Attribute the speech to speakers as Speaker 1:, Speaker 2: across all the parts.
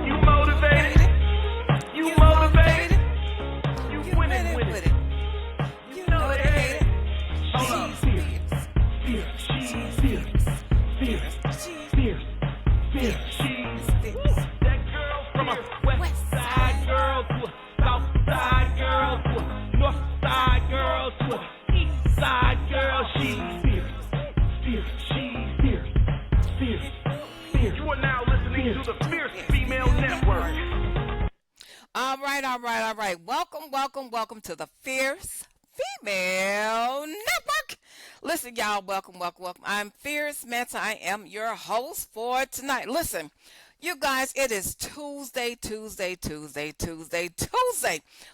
Speaker 1: You motivated. You motivated. You winning with it. You know they hate it. Hold up. Fierce. She's fierce. Fierce. Fierce. Fierce. She's fierce. That girl from a west side girl to a south side girl to a north side girl to a east side girl. She's fierce. Fierce. She's fierce. Fierce. Fierce. You are now listening to the Fierce Female Network.
Speaker 2: All right. Welcome to the Fierce Female Network. Listen, y'all, welcome. I'm Fierce Manson. I am your host for tonight. Listen, you guys, it is Tuesday.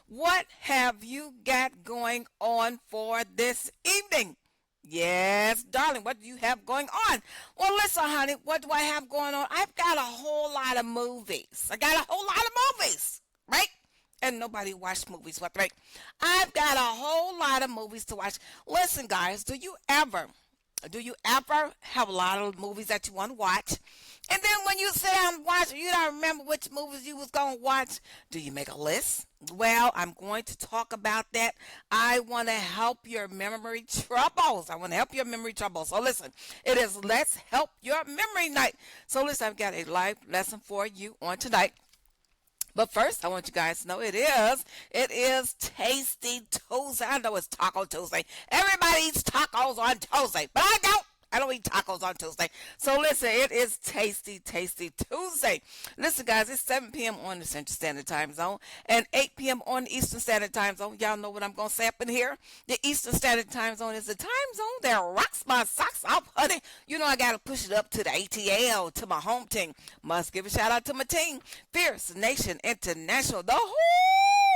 Speaker 2: What have you got going on for this evening? Yes, darling, what do you have going on? Well, listen, honey, what do I have going on? I've got a whole lot of movies. Right? And nobody watched movies, what, right? I've got a whole lot of movies to watch. Listen, guys, do you ever have a lot of movies that you want to watch? And then when you sit down and watch, you don't remember which movies you was going to watch. Do you make a list? Well, I'm going to talk about that. I want to help your memory troubles. So listen, it is Let's Help Your Memory Night. So listen, I've got a life lesson for you on tonight. But first, I want you guys to know it is Tasty Tuesday. I know it's Taco Tuesday. Everybody eats tacos on Tuesday, but I don't. I don't eat tacos on Tuesday. So listen, it is Tasty Tuesday. Listen, guys, it's 7 p.m. on the Central Standard Time Zone and 8 p.m. on the Eastern Standard Time Zone. Y'all know what I'm going to say up in here. The Eastern Standard Time Zone is the time zone that rocks my socks off, honey. You know I got to push it up to the ATL, to my home team. Must give a shout out to my team, Fierce Nation International, the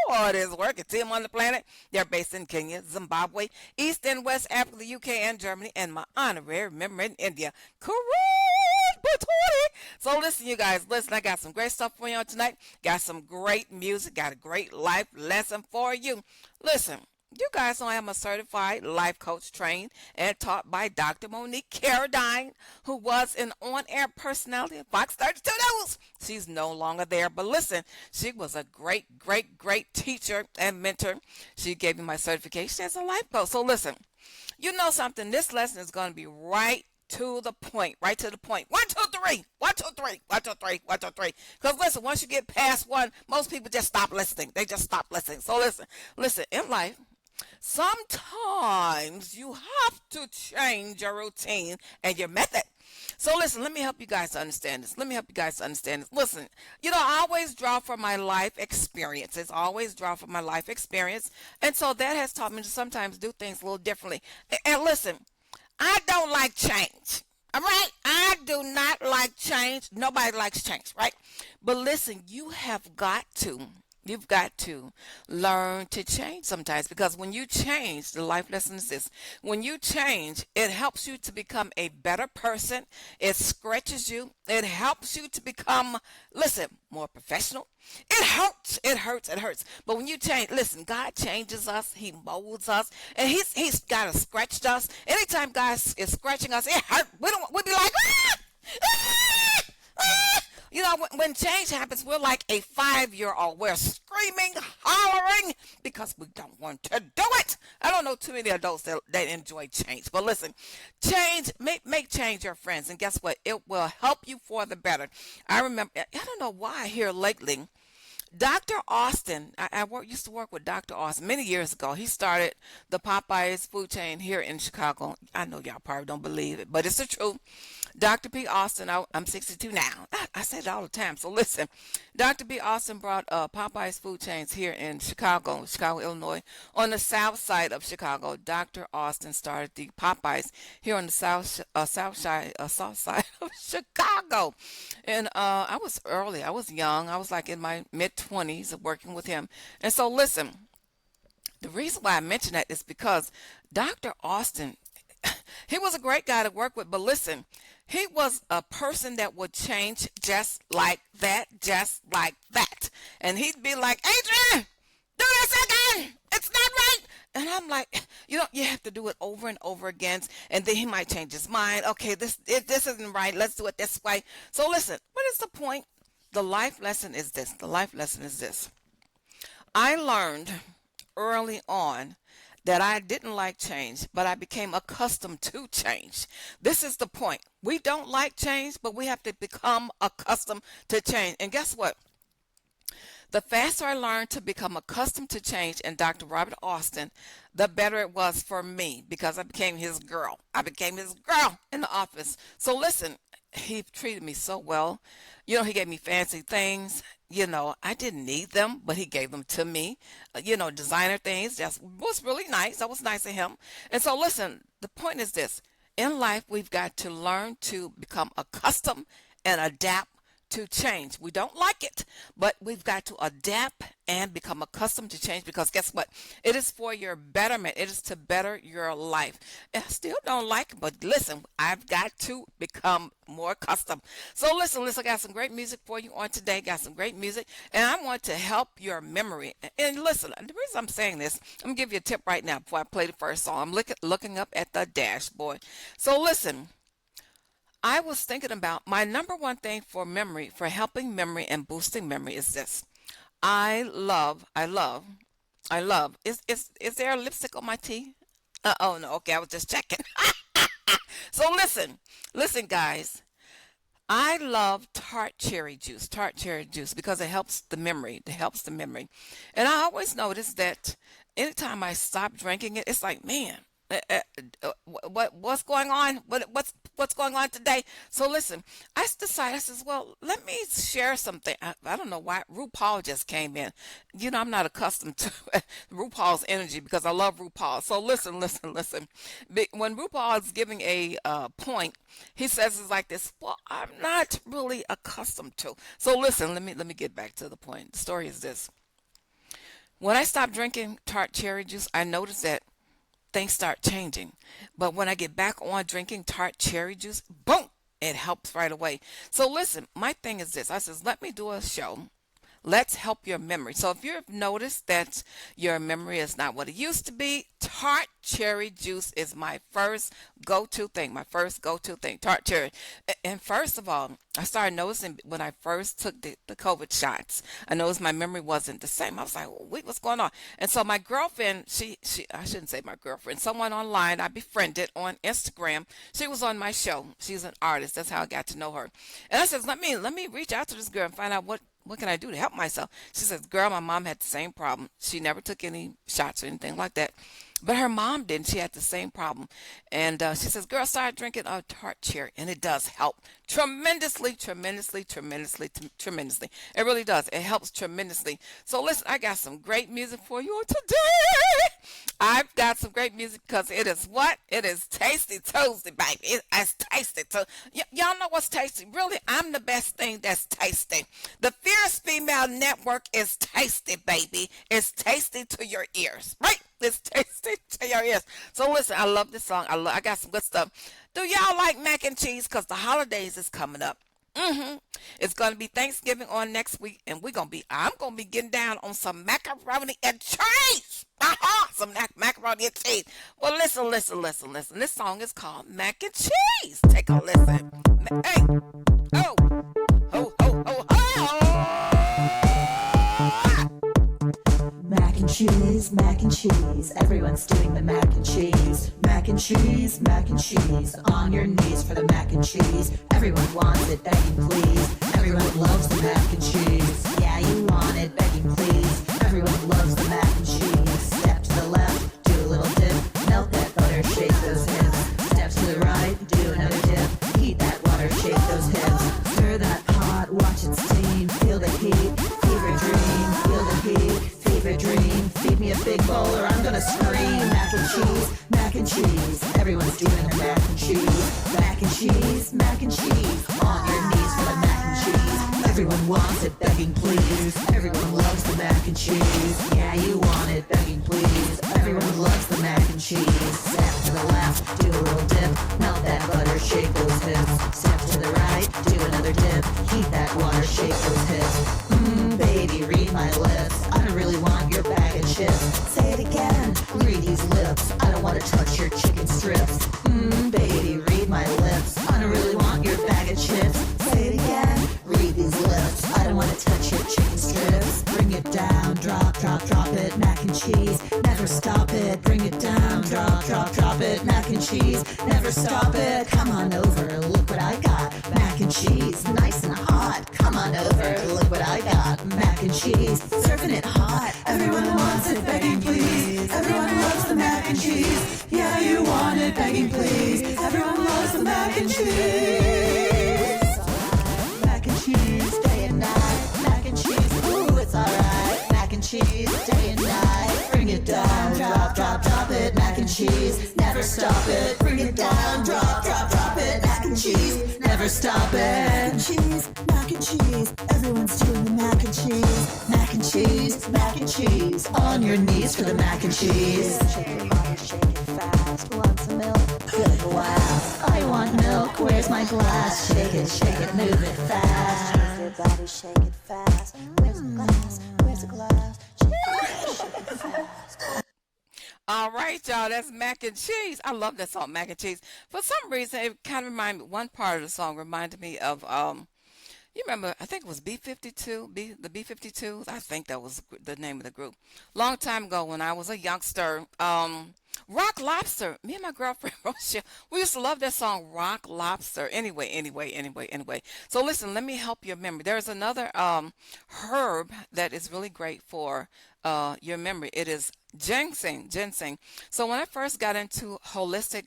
Speaker 2: hardest working team on the planet. They're based in Kenya, Zimbabwe, East and West Africa, the UK, and Germany, and my honorary member in India, So listen, you guys, I got some great stuff for you on tonight. Got some great music, got a great life lesson for you. Listen, you guys know I am a certified life coach trained and taught by Dr. Monique Carradine, who was an on-air personality at Fox 32 News. She's no longer there, but listen, she was a great teacher and mentor. She gave me my certification as a life coach. So listen, you know something, this lesson is going to be right to the point. 1, 2, 3. Because listen, once you get past one, most people just stop listening. They just stop listening. So listen, in life, sometimes you have to change your routine and your method. So listen, let me help you guys to understand this. Listen, you know, I always draw from my life experiences. And so that has taught me to sometimes do things a little differently. And listen, I don't like change. All right? I do not like change. Nobody likes change, right? But listen, you've got to learn to change sometimes, because when you change, the life lesson is this: when you change, it helps you to become a better person. It stretches you. It helps you to become, more professional. It hurts. But when you change, listen, God changes us. He molds us, and He's got to scratch us. Anytime God is scratching us, it hurts. We'll be like, ah! Ah! Ah! You know, when change happens, we're like a 5-year-old. We're screaming, hollering, because we don't want to do it. I don't know too many adults that enjoy change. But listen, make change your friends. And guess what? It will help you for the better. I remember, I don't know why here lately, Dr. Austin, I used to work with Dr. Austin many years ago. He started the Popeyes food chain here in Chicago. I know y'all probably don't believe it, but it's the truth. Dr. P. Austin, I'm 62 now. I say it all the time. So listen, Dr. P. Austin brought Popeyes food chains here in Chicago, Illinois, on the south side of Chicago. Dr. Austin started the Popeyes here on the south side of Chicago. And I was early. I was young. I was like in my mid-20s of working with him. And so listen, the reason why I mention that is because Dr. Austin, he was a great guy to work with, but listen, he was a person that would change just like that. And he'd be like, Adrian, do this again. It's not right. And I'm like, you have to do it over and over again. And then he might change his mind. Okay, this isn't right. Let's do it this way. So listen, what is the point? The life lesson is this. The life lesson is this. I learned early on that I didn't like change, but I became accustomed to change. This is the point. We don't like change, but we have to become accustomed to change. And guess what? The faster I learned to become accustomed to change in Dr. Robert Austin, the better it was for me because I became his girl. I became his girl in the office. So listen, he treated me so well. He gave me fancy things. I didn't need them, but he gave them to me. Designer things. Just was really nice. That was nice of him. And so listen, the point is this. In life, we've got to learn to become accustomed and adapt to change. We don't like it, but we've got to adapt and become accustomed to change because guess what? It is for your betterment. It is to better your life. And I still don't like it, but listen, I've got to become more accustomed. So listen, I got some great music for you on today. Got some great music, and I want to help your memory. And listen, the reason I'm saying this, I'm going to give you a tip right now before I play the first song. I'm looking up at the dashboard. So listen, I was thinking about my number one thing for memory, for helping memory and boosting memory is this. I love. Is there a lipstick on my tea? Oh no, okay, I was just checking. So listen guys. I love Tart cherry juice because it helps the memory. And I always notice that anytime I stop drinking it, it's like, man, what's going on? What's going on today? So listen, I decided, I says, well, let me share something. I don't know why RuPaul just came in. I'm not accustomed to RuPaul's energy because I love RuPaul. So listen. When RuPaul is giving a point, he says it's like this. Well, I'm not really accustomed to. So listen, let me get back to the point. The story is this. When I stopped drinking Tart cherry juice, I noticed that things start changing. But when I get back on drinking Tart cherry juice, boom, it helps right away. So listen, my thing is this. I says, let me do a show. Let's help your memory. So if you've noticed that your memory is not what it used to be, Tart cherry juice is my first go-to thing. Tart cherry. And first of all, I started noticing when I first took the COVID shots, I noticed my memory wasn't the same. I was like, wait, what's going on? And so my girlfriend, I shouldn't say my girlfriend, someone online I befriended on Instagram, she was on my show. She's an artist. That's how I got to know her. And I said, let me reach out to this girl and find out what can I do to help myself? She says, girl, my mom had the same problem. She never took any shots or anything like that. But her mom didn't. She had the same problem. And she says, girl, start drinking a Tart cherry. And it does help tremendously. It really does. It helps tremendously. So listen, I got some great music for you today. I've got some great music because it is what? It is Tasty Tuesday, baby. It's tasty. Y'all know what's tasty? Really, I'm the best thing that's tasty. The Fierce Female Network is tasty, baby. It's tasty to your ears, right? It's tasty to your ears. So listen, I love this song. I got some good stuff. Do y'all like mac and cheese? Because the holidays is coming up. It's going to be Thanksgiving on next week, and I'm going to be getting down on some macaroni and cheese. Some macaroni and cheese. Well, listen. This song is called Mac and Cheese. Take a listen. Hey. Oh. Ho, ho, ho, ho.
Speaker 3: Mac and cheese, everyone's doing the mac and cheese. Mac and cheese, on your knees for the mac and cheese. Everyone wants it, begging please. Everyone loves the mac and cheese. Yeah, you want it, begging please. Everyone loves the mac and cheese. Step to the left, do a little dip. Melt that butter, shake those hips. Step to the right, do another dip. Heat that water, shake those hips. Stir that pot, watch it steam. Feel the heat, fever dream. Feel the heat, fever dream. Feed me a big bowl or I'm gonna scream. Mac and cheese, everyone's doing the mac and cheese. Mac and cheese, on your knees for the mac and cheese. Everyone wants it, begging please. Everyone loves the mac and cheese. Yeah, you want it, begging please. Everyone loves the mac and cheese. Step to the left, do a little dip. Melt that butter, shake those hips. Step to the right, do another dip. Heat that water, shake those hips. Baby, read my lips. I don't really want your bag of chips. Say it again, read these lips. I don't want to touch your chicken strips. Baby, read my lips. I don't really want your bag of chips. Say it again, read these lips. I don't chicken strips, bring it down, drop, drop, drop it, mac and cheese, never stop it, bring it down, drop, drop, drop it, mac and cheese, never stop it, come on over, look what I got, mac and cheese, nice and hot, come on over, look what I got, mac and cheese, serving it hot, everyone wants it, begging please, everyone loves the mac and cheese, yeah you want it, begging please, everyone loves the mac and cheese. Mac and cheese, day and night. Mac and cheese, ooh, it's alright. Mac and cheese, day and night. Bring it down, drop, drop, drop it. Mac and cheese, never stop it. Bring it down, drop, drop, drop it. Mac and cheese, never stop it. Mac and cheese, everyone's doing the mac and cheese. Mac and cheese, mac and cheese. On your knees for the mac and cheese. Shake it hard, shake it fast. Want some milk? Good glass. I want milk. Where's my glass? Shake it, move it fast. Shake your body, shake it fast. Where's the glass? Where's the glass? Shake it fast.
Speaker 2: All right, y'all, that's mac and cheese. I love that song, mac and cheese. For some reason, it kind of reminded me, one part of the song reminded me of, you remember, I think it was B-52, the B-52s. I think that was the name of the group. Long time ago when I was a youngster, Rock Lobster. Me and my girlfriend, Rochelle, we used to love that song, Rock Lobster. Anyway. So listen, let me help your memory. There's another herb that is really great for your memory. It is ginseng. So when I first got into holistic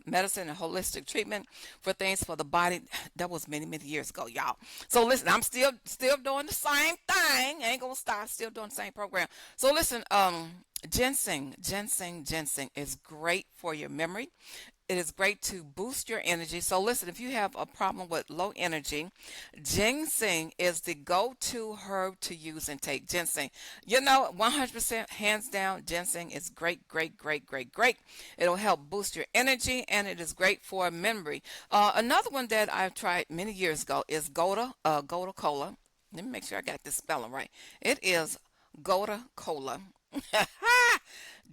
Speaker 2: medicine and holistic treatment for things for the body, that was many years ago, y'all. So listen, I'm still doing the same thing. Ain't gonna stop. Still doing the same program. So listen, ginseng is great for your memory. It is great to boost your energy. So listen, if you have a problem with low energy, ginseng is the go-to herb to use and take. Ginseng, 100% hands down, ginseng is great. It'll help boost your energy, and it is great for memory. Another one that I've tried many years ago is Goda Cola. Let me make sure I got this spelling right. It is Goda Cola.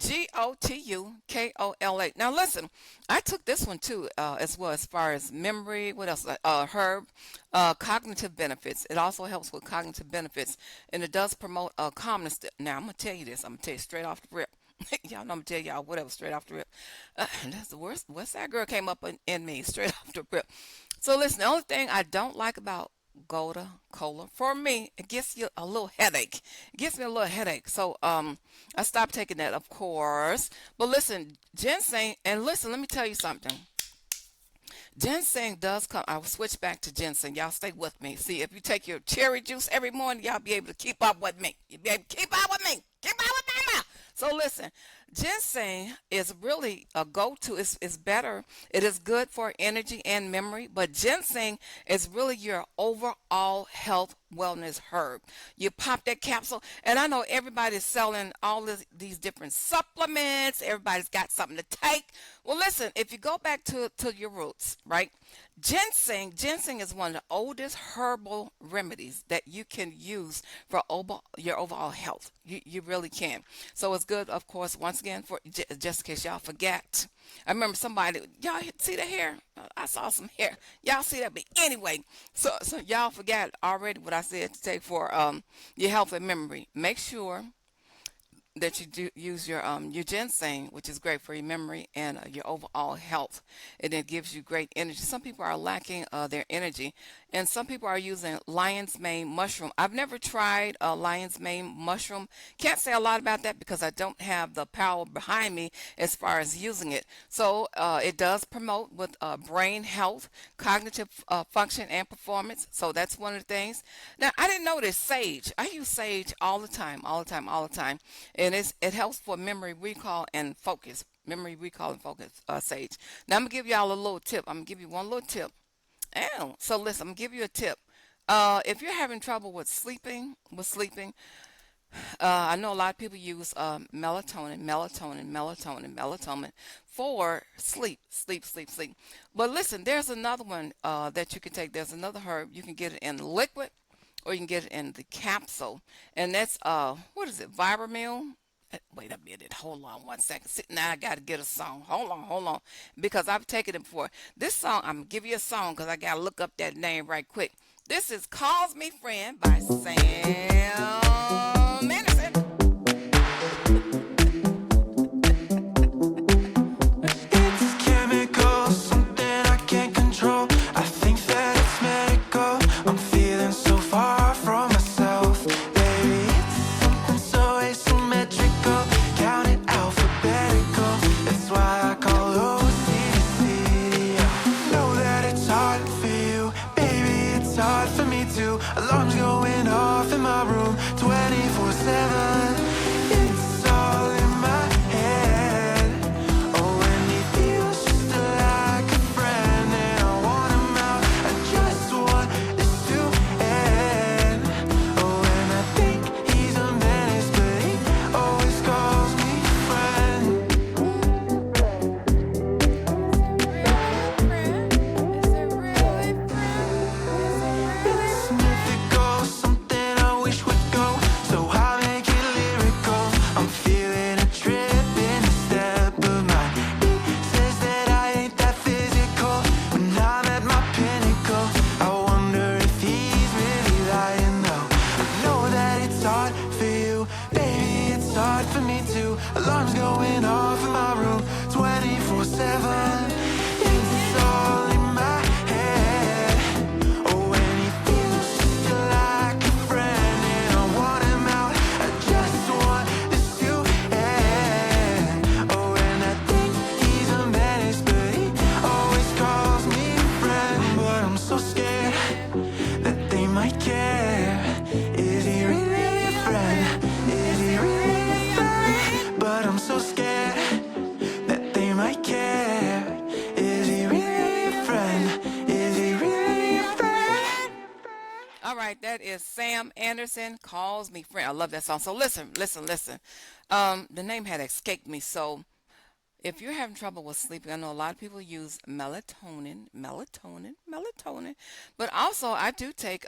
Speaker 2: Gotukola. Now listen, I took this one too, as well, as far as memory. What else? Herb, cognitive benefits. It also helps with cognitive benefits, and it does promote calmness. Now I'm gonna tell you this. I'm gonna tell you straight off the rip. Y'all know I'm gonna tell y'all whatever straight off the rip. That's the worst. West Side girl came up in me straight off the rip. So listen, the only thing I don't like about Goda Cola, for me, it gives you a little headache. It gives me a little headache. So I stopped taking that, of course. But listen, ginseng, and listen, let me tell you something. Ginseng does come. I will switch back to ginseng. Y'all stay with me. See, if you take your cherry juice every morning, y'all be able to keep up with me. You'll be able to keep up with me. Keep up with me now. So listen, ginseng is really a go-to. It's better. It is good for energy and memory, but ginseng is really your overall health wellness herb. You pop that capsule, and I know everybody's selling all these different supplements. Everybody's got something to take. Well, listen, if you go back to your roots, right? Ginseng is one of the oldest herbal remedies that you can use for your overall health. You really can. So it's good, of course, once again, for just in case y'all forget. I remember somebody, y'all see the hair? I saw some hair. Y'all see that? But anyway, so y'all forgot already what I said to take for your health and memory. Make sure that you do use your ginseng, which is great for your memory and your overall health, and it gives you great energy. Some people are lacking their energy, and some people are using lion's mane mushroom. I've never tried lion's mane mushroom. Can't say a lot about that because I don't have the power behind me as far as using it. So it does promote with brain health, cognitive function, and performance. So that's one of the things. Now, I didn't know this sage. I use sage all the time. And it helps for memory recall and focus. Sage. Now, I'm going to give y'all a little tip. I'm going to give you one little tip. So listen, I'm going to give you a tip. If you're having trouble with sleeping, I know a lot of people use melatonin for sleep. But listen, there's another one that you can take. There's another herb. You can get it in liquid, or you can get it in the capsule, and that's what is it, Vibramil? Wait a minute, hold on one second. Now I gotta get a song. Hold on, because I've taken it before. This song, I'm gonna give you a song because I gotta look up that name right quick. This is Calls Me Friend by Sam Anderson.
Speaker 1: It's chemical, something I can't control. I think that it's medical. I'm feeling so far from myself, baby. It's something so asymmetrical. Count it alphabetical. That's why I call OCD. Know that it's hard for you, baby. It's hard for me too. Alarms going off in my room 24/7. It's all in my head. Oh, and he feels just like a friend, and I want him out. I just want this to end. Oh, and I think he's a menace, but he always calls me friend. It's mythical, something I wish would go. So I make it lyrical. I'm feeling a trip in the step of mine. He says that I ain't that physical. When I'm at my pinnacle, I wonder if he's really lying though. I know that it's hard for you, baby, it's hard for me too. Alarms going off in my room 24/7. It's all in my head. Oh, and he feels just like a friend, and I want him out. I just want this to end. Oh, and I think he's a menace, but he always calls me friend. But I'm so scared that they might care. Is he really a friend? Is he really a friend? But I'm so scared that they might care. Is he really a friend? Is he really a friend?
Speaker 2: All right, that is Sam Anderson, Calls Me Friend. I love that song. So listen. The name had escaped me. So if you're having trouble with sleeping, I know a lot of people use melatonin. But also I do take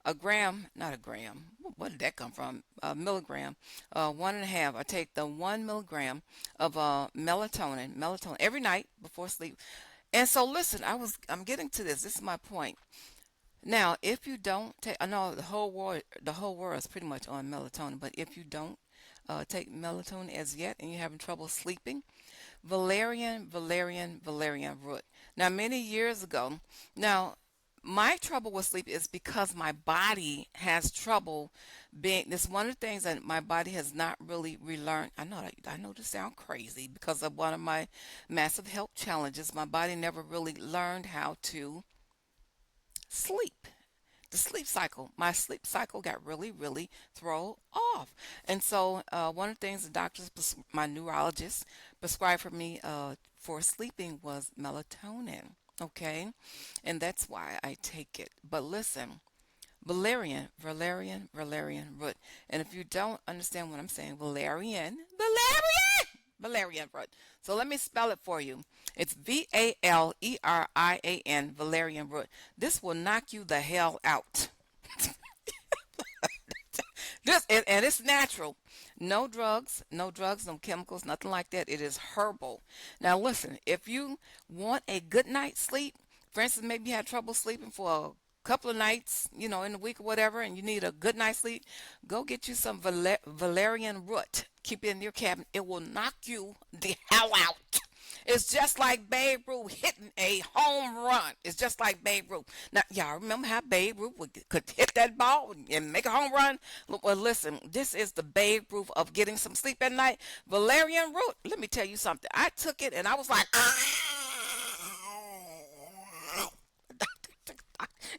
Speaker 2: a gram, not a gram. What did that come from? A milligram, 1.5. I take the 1 milligram of melatonin every night before sleep. And so listen, I'm getting to this. This is my point. Now, if you don't take, I know the whole world is pretty much on melatonin, but if you don't take melatonin as yet and you're having trouble sleeping, Valerian root. Now, many years ago, now my trouble with sleep is because my body has trouble being. This is one of the things that my body has not really relearned. I know this sounds crazy because of one of my massive health challenges. My body never really learned how to sleep. My sleep cycle got really thrown off. And so one of the things the doctors, my neurologist, prescribed for me for sleeping was melatonin. Okay, and that's why I take it. But listen, Valerian root. And if you don't understand what I'm saying, Valerian root. So let me spell it for you. It's Valerian, Valerian root. This will knock you the hell out. And it's natural. No drugs, no chemicals, nothing like that. It is herbal. Now listen, if you want a good night's sleep, for instance, maybe you had trouble sleeping for a couple of nights, in the week or whatever, and you need a good night's sleep, go get you some Valerian root. Keep it in your cabinet. It will knock you the hell out. It's just like Babe Ruth hitting a home run. It's just like Babe Ruth. Now, y'all remember how Babe Ruth could hit that ball and make a home run? Well, listen, this is the Babe Ruth of getting some sleep at night. Valerian root. Let me tell you something. I took it and I was like,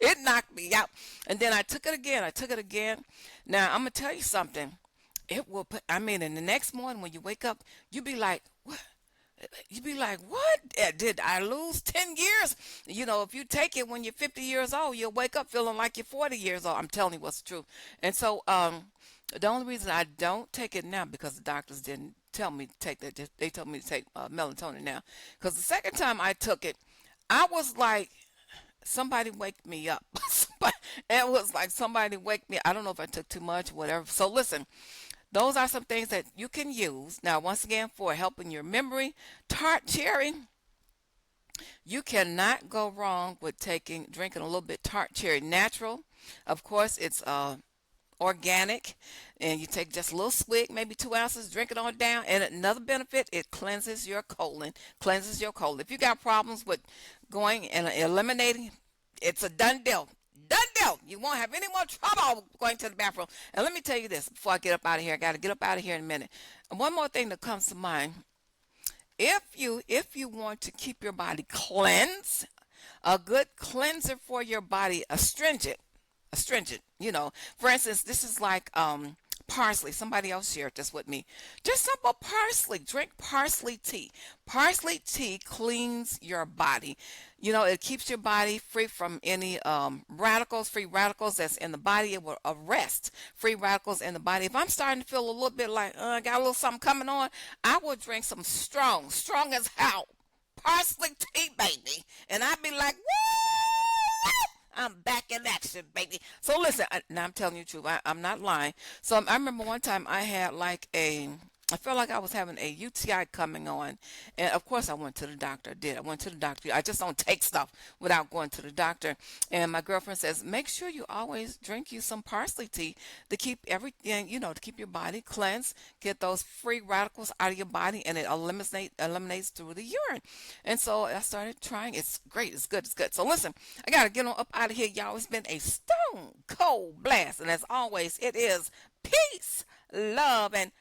Speaker 2: it knocked me out. And then I took it again. Now, I'm going to tell you something. It will put, in the next morning when you wake up, you be like, what? You'd be like, what? Did I lose 10 years? If you take it when you're 50 years old, you'll wake up feeling like you're 40 years old. I'm telling you what's true. And so the only reason I don't take it now, because the doctors didn't tell me to take that. They told me to take melatonin now. Because the second time I took it, I was like, somebody wake me up. It was like somebody wake me. I don't know if I took too much, whatever. So listen. Those are some things that you can use. Now, once again, for helping your memory, Tart cherry You cannot go wrong with drinking a little bit Tart Cherry Natural. Of course, it's organic, and you take just a little swig, maybe 2 ounces, drink it on down. And another benefit, it cleanses your colon. Cleanses your colon. If you got problems with going and eliminating, it's a done deal. Done deal. You won't have any more trouble going to the bathroom. And let me tell you this before I get up out of here. I got to get up out of here in a minute. And one more thing that comes to mind. If you want to keep your body cleansed, a good cleanser for your body, astringent, for instance, this is like parsley. Somebody else shared this with me. Just simple parsley. Drink parsley tea. Parsley tea cleans your body. It keeps your body free from any free radicals that's in the body. It will arrest free radicals in the body. If I'm starting to feel a little bit like I got a little something coming on, I will drink some strong as hell parsley tea, baby, and I'd be like, woo! I'm back in action, baby. So listen, now I'm telling you the truth. I'm not lying. So I remember one time I felt like I was having a UTI coming on. And of course I went to the doctor. I went to the doctor. I just don't take stuff without going to the doctor. And my girlfriend says, make sure you always drink you some parsley tea to keep everything, to keep your body cleansed, get those free radicals out of your body, and it eliminates through the urine. And so I started trying. It's great. It's good. It's good. So listen, I got to get on up out of here, y'all. It's been a stone cold blast. And as always, it is peace, love, and